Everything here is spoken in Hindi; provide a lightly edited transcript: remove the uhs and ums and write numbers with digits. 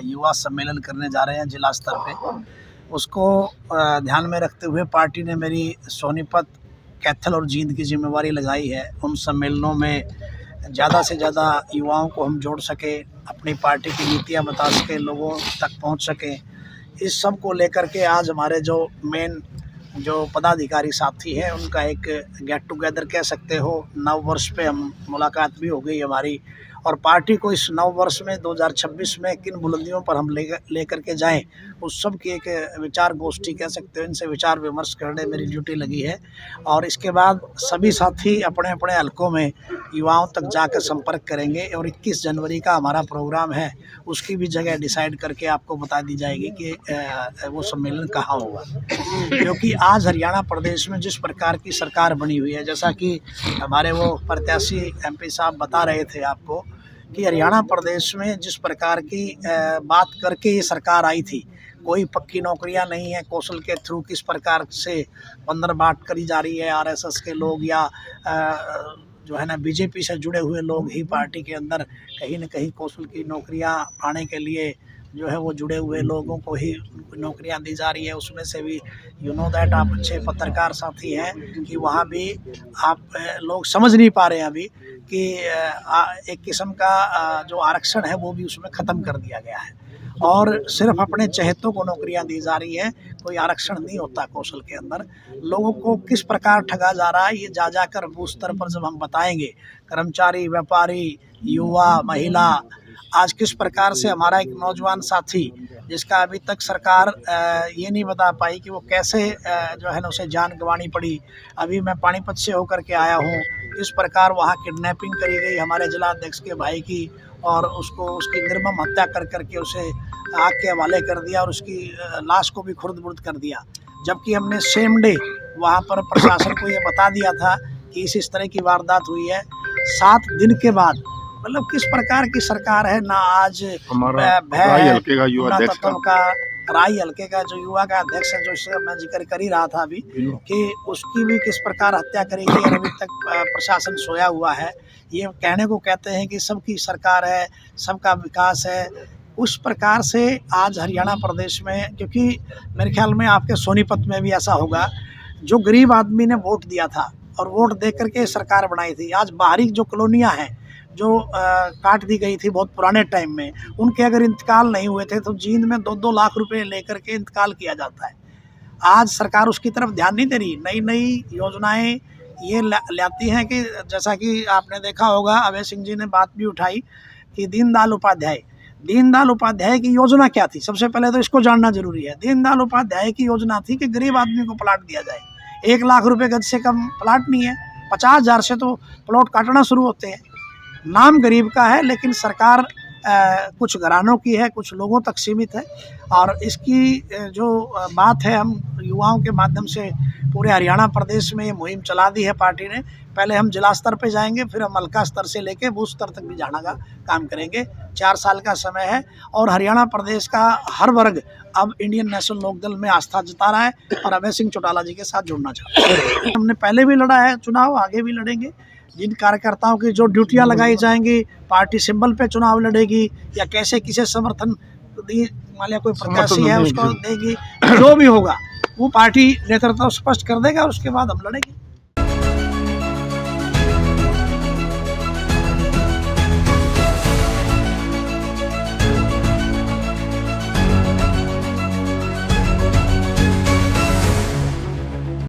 युवा सम्मेलन करने जा रहे हैं जिला स्तर पे, उसको ध्यान में रखते हुए पार्टी ने मेरी सोनीपत, कैथल और जींद की जिम्मेवारी लगाई है। उन सम्मेलनों में ज़्यादा से ज़्यादा युवाओं को हम जोड़ सकें, अपनी पार्टी की नीतियाँ बता सकें, लोगों तक पहुंच सकें। इस सब को लेकर के आज हमारे जो पदाधिकारी साथी हैं उनका एक गेट टुगेदर कह सकते हो, नव वर्ष पे हम मुलाकात भी हो गई हमारी। और पार्टी को इस नव वर्ष में 2026 में किन बुलंदियों पर हम लेकर के जाएं, उस सब की एक विचार गोष्ठी कह सकते हो, इनसे विचार विमर्श करने मेरी ड्यूटी लगी है। और इसके बाद सभी साथी अपने अपने हलकों में युवाओं तक जाकर संपर्क करेंगे और 21 जनवरी का हमारा प्रोग्राम है, उसकी भी जगह डिसाइड करके आपको बता दी जाएगी कि वो सम्मेलन कहाँ होगा। क्योंकि आज हरियाणा प्रदेश में जिस प्रकार की सरकार बनी हुई है, जैसा कि हमारे वो प्रत्याशी MP साहब बता रहे थे आपको कि हरियाणा प्रदेश में जिस प्रकार की बात करके ये सरकार आई थी, कोई पक्की नौकरियां नहीं है, कौशल के थ्रू किस प्रकार से बंदर बाट करी जा रही है। RSS के लोग या जो है ना BJP से जुड़े हुए लोग ही पार्टी के अंदर कहीं न कहीं कौशल की नौकरियां पाने के लिए जो है वो जुड़े हुए लोगों को ही नौकरियां दी जा रही है। उसमें से भी दैट आप अच्छे पत्रकार साथी हैं कि वहाँ भी आप लोग समझ नहीं पा रहे हैं अभी कि एक किस्म का जो आरक्षण है वो भी उसमें ख़त्म कर दिया गया है और सिर्फ अपने चहेतों को नौकरियां दी जा रही है। कोई आरक्षण नहीं होता कौशल के अंदर। लोगों को किस प्रकार ठगा जा रहा है ये जा कर बूथ स्तर पर जब हम बताएंगे, कर्मचारी, व्यापारी, युवा, महिला, आज किस प्रकार से हमारा एक नौजवान साथी जिसका अभी तक सरकार ये नहीं बता पाई कि वो कैसे जो है ना उसे जान गंवानी पड़ी। अभी मैं पानीपत से होकर के आया हूँ, किस प्रकार वहाँ किडनैपिंग करी गई हमारे जिला अध्यक्ष के भाई की और उसकी निर्मम हत्या कर करके उसे आग के हवाले कर दिया और उसकी लाश को भी खुर्द-बुर्द कर दिया। जबकि हमने सेम डे वहाँ पर प्रशासन को ये बता दिया था कि इस तरह की वारदात हुई है। 7 दिन के बाद मतलब किस प्रकार की सरकार है ना। आज राई हल्के का युवा अध्यक्ष राई हल्के का जो युवा का अध्यक्ष है, जो मैं जिक्र कर ही रहा था अभी कि उसकी भी किस प्रकार हत्या करी गई और अभी तक प्रशासन सोया हुआ है। ये कहने को कहते हैं कि सबकी सरकार है, सबका विकास है। उस प्रकार से आज हरियाणा प्रदेश में, क्योंकि मेरे ख्याल में आपके सोनीपत में भी ऐसा होगा, जो गरीब आदमी ने वोट दिया था और वोट दे करके सरकार बनाई थी, आज बाहरी जो कॉलोनियाँ हैं जो काट दी गई थी बहुत पुराने टाइम में, उनके अगर इंतकाल नहीं हुए थे तो जींद में 2-2 लाख रुपए लेकर के इंतकाल किया जाता है। आज सरकार उसकी तरफ ध्यान नहीं दे रही। नई नई योजनाएं ये लाती हैं कि जैसा कि आपने देखा होगा, अभय सिंह जी ने बात भी उठाई कि दीनदयाल उपाध्याय की योजना क्या थी। सबसे पहले तो इसको जानना जरूरी है। दीनदयाल उपाध्याय की योजना थी कि गरीब आदमी को प्लाट दिया जाए। 1 लाख रुपए गज से कम प्लाट नहीं है, 50,000 से तो प्लॉट काटना शुरू होते हैं। नाम गरीब का है लेकिन सरकार कुछ घरानों की है, कुछ लोगों तक सीमित है। और इसकी जो बात है, हम युवाओं के माध्यम से पूरे हरियाणा प्रदेश में ये मुहिम चला दी है पार्टी ने। पहले हम जिला स्तर पे जाएंगे, फिर हम हल्का स्तर से लेके बूथ स्तर तक भी जाने का काम करेंगे। 4 साल का समय है और हरियाणा प्रदेश का हर वर्ग अब इंडियन नेशनल लोकदल में आस्था जता रहा है और अभय सिंह चौटाला जी के साथ जुड़ना चाहता है। हमने पहले भी लड़ा है चुनाव, आगे भी लड़ेंगे। जिन कार्यकर्ताओं की जो ड्यूटियां लगाई जाएंगी, पार्टी सिंबल पे चुनाव लड़ेगी या कैसे किसे समर्थन मान लिया कोई प्रत्याशी है उसको देगी, जो भी होगा वो पार्टी नेतृत्व स्पष्ट कर देगा, उसके बाद हम लड़ेंगे।